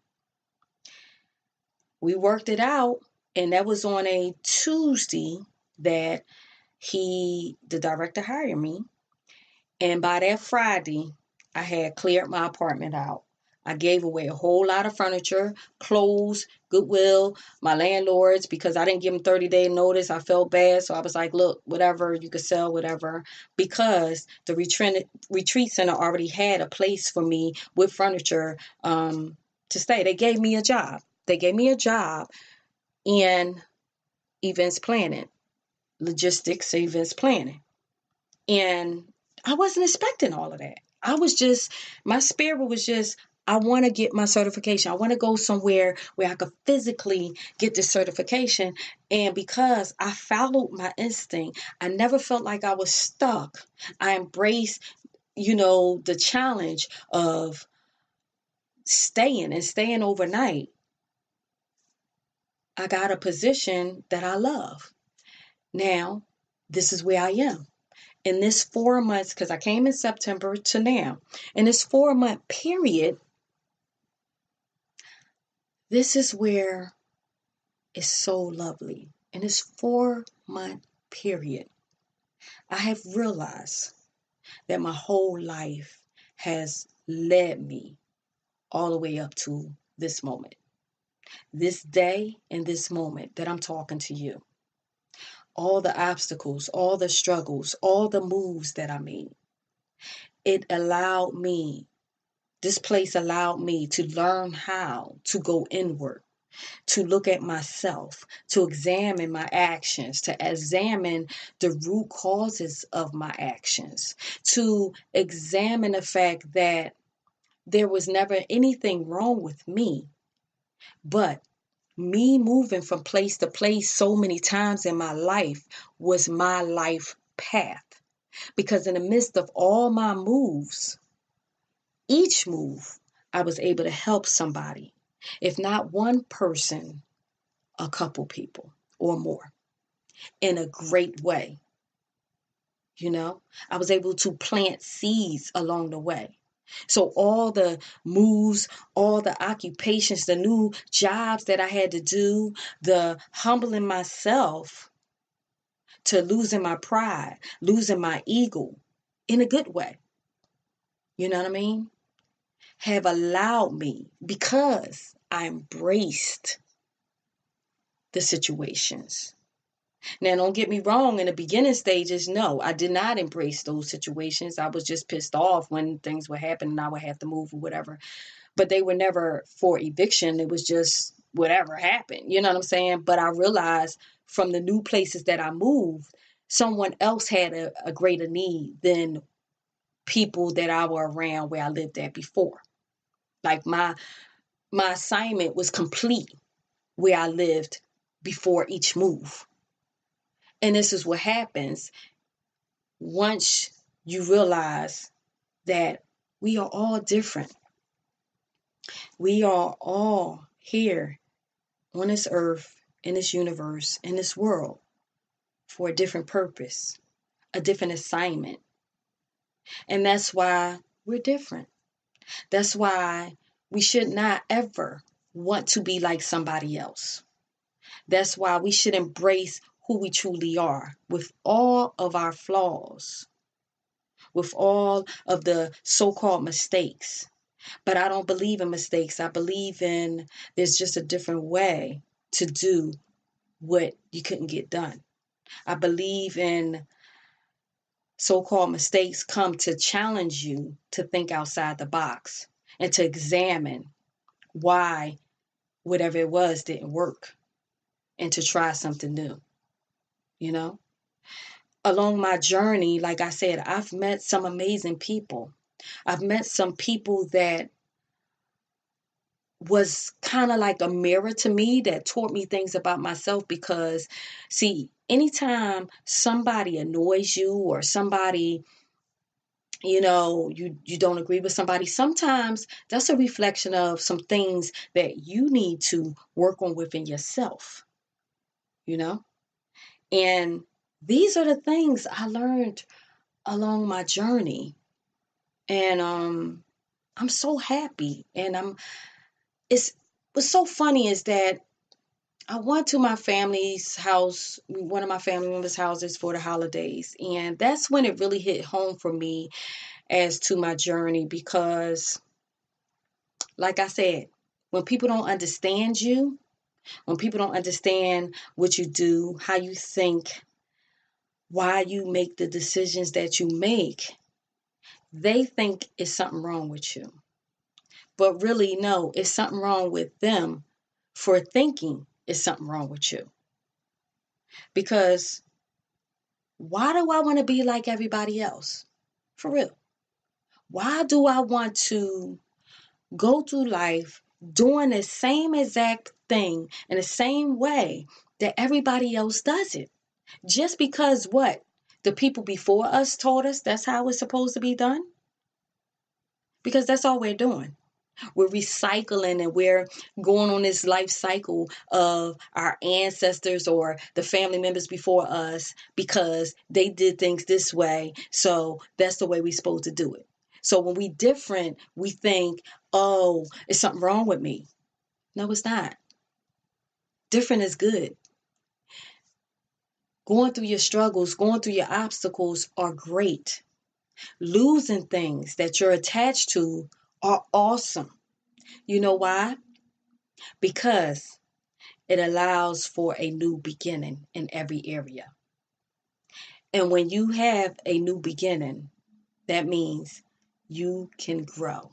We worked it out, and that was on a Tuesday that the director hired me. And by that Friday, I had cleared my apartment out. I gave away a whole lot of furniture, clothes, Goodwill, my landlords, because I didn't give them 30-day notice. I felt bad. So I was like, look, whatever, you could sell whatever, because the retreat center already had a place for me with furniture to stay. They gave me a job. In events planning, logistics, events planning. And I wasn't expecting all of that. My spirit was just, I want to get my certification. I want to go somewhere where I could physically get the certification. And because I followed my instinct, I never felt like I was stuck. I embraced, the challenge of staying overnight. I got a position that I love. Now, this is where I am. In this 4 months, because I came in September to now, in this 4-month period, this is where it's so lovely. In this 4-month period, I have realized that my whole life has led me all the way up to this moment. This day and this moment that I'm talking to you. All the obstacles, all the struggles, all the moves that I made. This place allowed me to learn how to go inward, to look at myself, to examine my actions, to examine the root causes of my actions, to examine the fact that there was never anything wrong with me, but me moving from place to place so many times in my life was my life path. Because in the midst of all my moves, each move, I was able to help somebody. If not one person, a couple people or more in a great way. I was able to plant seeds along the way. So all the moves, all the occupations, the new jobs that I had to do, the humbling myself to losing my pride, losing my ego in a good way. You know what I mean? Have allowed me, because I embraced the situations. Now, don't get me wrong, in the beginning stages, no, I did not embrace those situations. I was just pissed off when things would happen and I would have to move or whatever. But they were never for eviction. It was just whatever happened. You know what I'm saying? But I realized from the new places that I moved, someone else had a greater need than people that I were around where I lived at before. Like my assignment was complete where I lived before each move. And this is what happens once you realize that we are all different. We are all here on this earth, in this universe, in this world for a different purpose, a different assignment. And that's why we're different. That's why we should not ever want to be like somebody else. That's why we should embrace who we truly are with all of our flaws, with all of the so-called mistakes. But I don't believe in mistakes. I believe in there's just a different way to do what you couldn't get done. I believe in so-called mistakes come to challenge you to think outside the box and to examine why whatever it was didn't work and to try something new, you know? Along my journey, like I said, I've met some amazing people. I've met some people that was kind of like a mirror to me that taught me things about myself because, see, anytime somebody annoys you or somebody, you don't agree with somebody, sometimes that's a reflection of some things that you need to work on within yourself, you know? And these are the things I learned along my journey. And I'm so happy. And what's so funny is that I went to my family's house, one of my family members' houses for the holidays. And that's when it really hit home for me as to my journey because, like I said, when people don't understand you, when people don't understand what you do, how you think, why you make the decisions that you make, they think it's something wrong with you. But really, no, it's something wrong with them for thinking it's something wrong with you. Because why do I want to be like everybody else? For real. Why do I want to go through life doing the same exact thing in the same way that everybody else does it? Just because what? The people before us told us that's how it's supposed to be done? Because that's all we're doing. We're recycling and we're going on this life cycle of our ancestors or the family members before us because they did things this way. So that's the way we're supposed to do it. So when we different, we think, oh, is something wrong with me? No, it's not. Different is good. Going through your struggles, going through your obstacles are great. Losing things that you're attached to are awesome. You know why? Because it allows for a new beginning in every area. And when you have a new beginning, that means you can grow.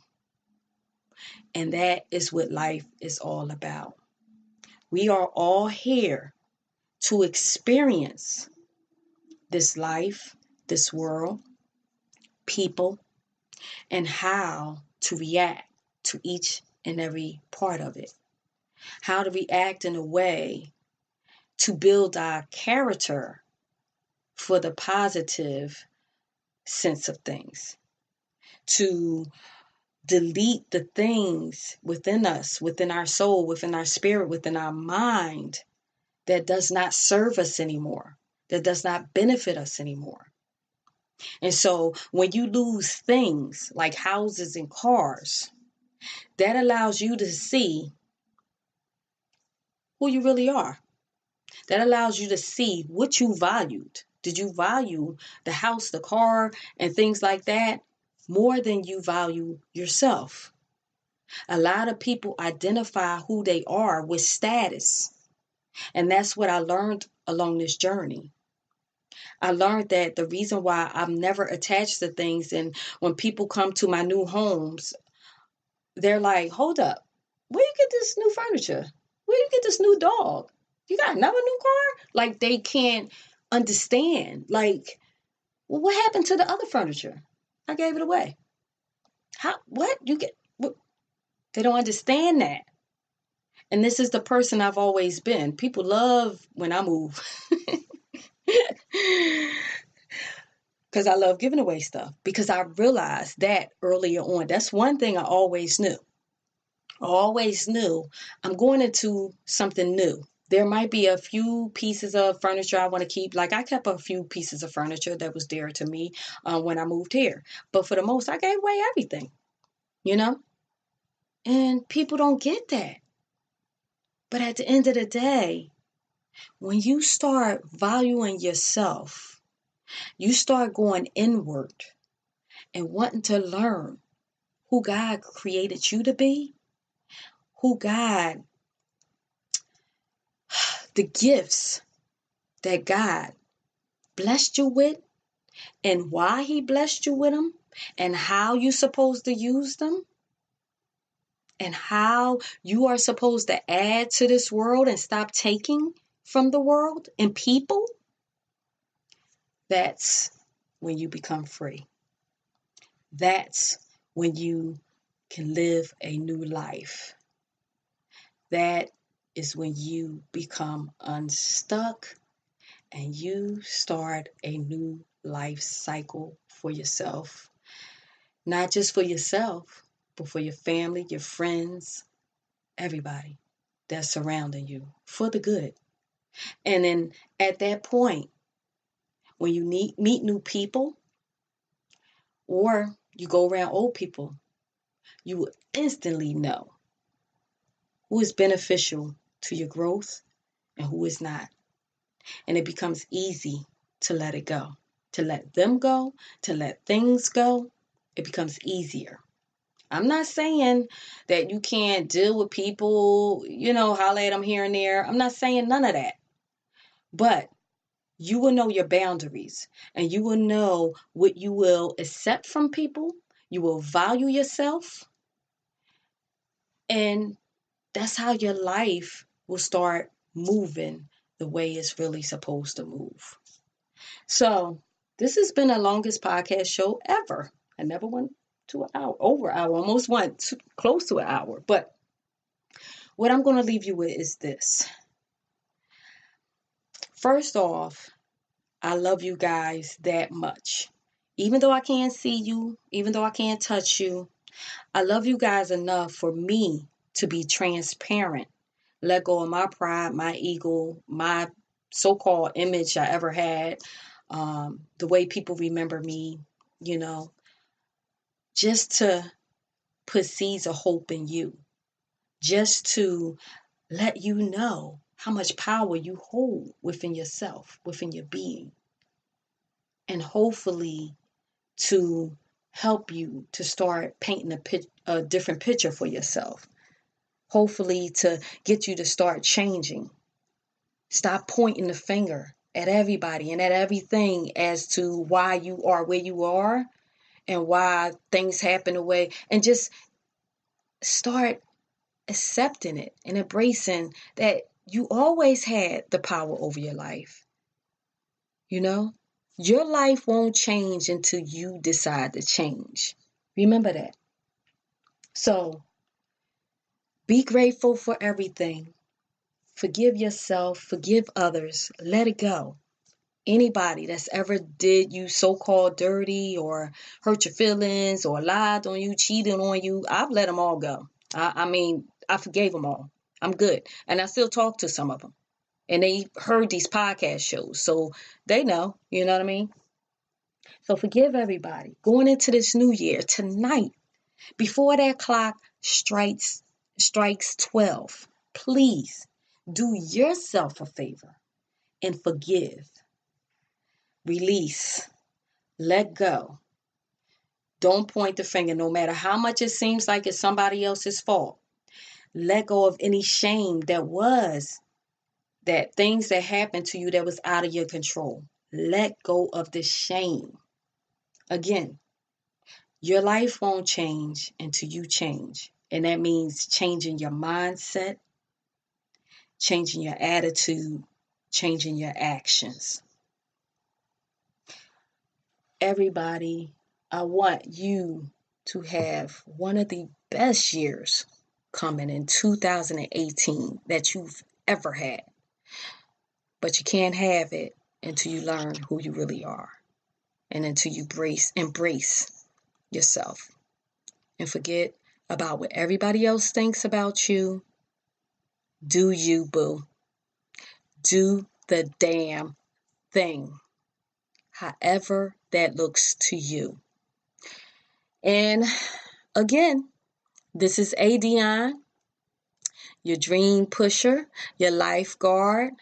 And that is what life is all about. We are all here to experience this life, this world, people, and how to react to each and every part of it. How to react in a way to build our character for the positive sense of things. To delete the things within us, within our soul, within our spirit, within our mind that does not serve us anymore, that does not benefit us anymore. And so when you lose things like houses and cars, that allows you to see who you really are. That allows you to see what you valued. Did you value the house, the car, and things like that more than you value yourself? A lot of people identify who they are with status. And that's what I learned along this journey. I learned that the reason why I'm never attached to things, and when people come to my new homes, they're like, hold up, where you get this new furniture? Where you get this new dog? You got another new car? Like they can't understand. Like, well, what happened to the other furniture? I gave it away. How? What? You get? What? They don't understand that. And this is the person I've always been. People love when I move. Because I love giving away stuff. Because I realized that earlier on. That's one thing I always knew. I always knew I'm going into something new. There might be a few pieces of furniture I want to keep. Like I kept a few pieces of furniture that was dear to me when I moved here. But for the most, I gave away everything, you know? And people don't get that. But at the end of the day, when you start valuing yourself, you start going inward and wanting to learn who God created you to be, the gifts that God blessed you with, and why he blessed you with them, and how you're supposed to use them, and how you are supposed to add to this world and stop taking from the world and people, that's when you become free. That's when you can live a new life. That is when you become unstuck and you start a new life cycle for yourself. Not just for yourself, but for your family, your friends, everybody that's surrounding you, for the good. And then at that point, when you meet new people, or you go around old people, you will instantly know who is beneficial to your growth and who is not. And it becomes easy to let it go, to let them go, to let things go. It becomes easier. I'm not saying that you can't deal with people, holler at them here and there. I'm not saying none of that. But you will know your boundaries, and you will know what you will accept from people. You will value yourself. And that's how your life will start moving the way it's really supposed to move. So this has been the longest podcast show ever. I never went to an hour, over an hour, almost went close to an hour. But what I'm going to leave you with is this. First off, I love you guys that much. Even though I can't see you, even though I can't touch you, I love you guys enough for me to be transparent. Let go of my pride, my ego, my so-called image I ever had, the way people remember me, just to put seeds of hope in you, just to let you know how much power you hold within yourself, within your being, and hopefully to help you to start painting a different picture for yourself. Hopefully to get you to start changing. Stop pointing the finger at everybody and at everything as to why you are where you are and why things happen the way, and just start accepting it and embracing that you always had the power over your life. Your life won't change until you decide to change. Remember that. So be grateful for everything. Forgive yourself, forgive others, let it go. Anybody that's ever did you so-called dirty or hurt your feelings or lied on you, cheated on you, I've let them all go. I forgave them all. I'm good. And I still talk to some of them. And they heard these podcast shows, so they know, you know what I mean? So forgive everybody. Going into this new year, tonight, before that clock strikes 12, please do yourself a favor and forgive. Release. Let go. Don't point the finger, no matter how much it seems like it's somebody else's fault. Let go of any shame that things that happened to you that was out of your control. Let go of the shame. Again, your life won't change until you change. And that means changing your mindset, changing your attitude, changing your actions. Everybody, I want you to have one of the best years coming in 2018 that you've ever had. But you can't have it until you learn who you really are and until you embrace yourself and forget about what everybody else thinks about you. Do you, boo. Do the damn thing, however that looks to you. And again, this is Adionne, your dream pusher, your lifeguard,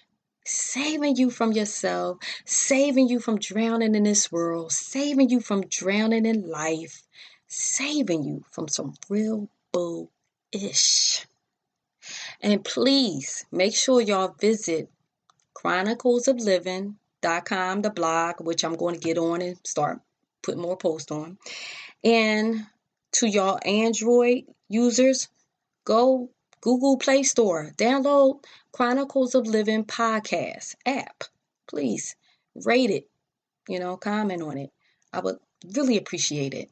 saving you from yourself, saving you from drowning in this world, saving you from drowning in life, saving you from some real bull-ish. And please make sure y'all visit chronicles-of-livin.com, the blog, which I'm going to get on and start putting more posts on. And to y'all Android users, go Google Play Store, download Chronicles-of-Livin-podcast app. Please rate it, comment on it. I would really appreciate it.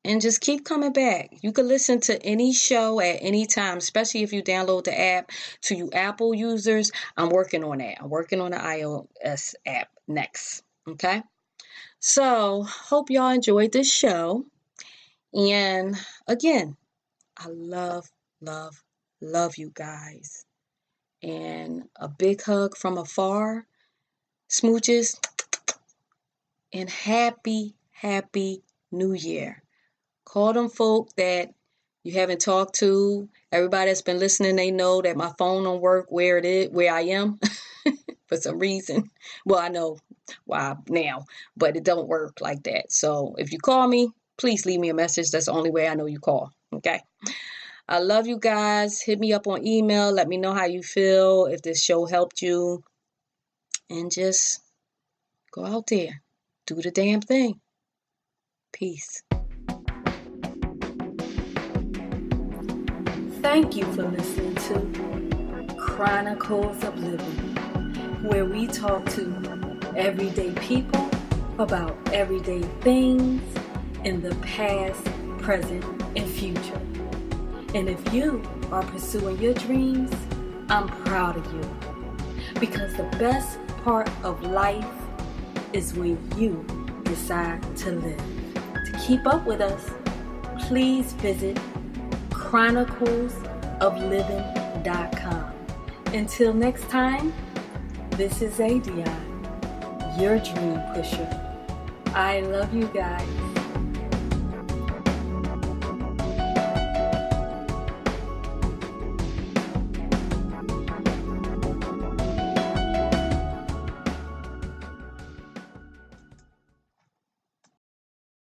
And just keep coming back. You can listen to any show at any time, especially if you download the app. To you Apple users, I'm working on that. I'm working on the iOS app next. Okay? So, hope y'all enjoyed this show. And again, I love you guys. And a big hug from afar. Smooches. And happy New Year. Call them folk that you haven't talked to. Everybody that's been listening, they know that my phone don't work where I am for some reason. Well, I know why now, but it don't work like that. So if you call me, please leave me a message. That's the only way I know you call. Okay. I love you guys. Hit me up on email. Let me know how you feel, if this show helped you. And just go out there. Do the damn thing. Peace. Thank you for listening to Chronicles of Living, where we talk to everyday people about everyday things in the past, present, and future. And if you are pursuing your dreams, I'm proud of you. Because the best part of life is when you decide to live. To keep up with us, please visit chronicles-of-livin.com. Until next time, this is Adionne, your dream pusher. I love you guys.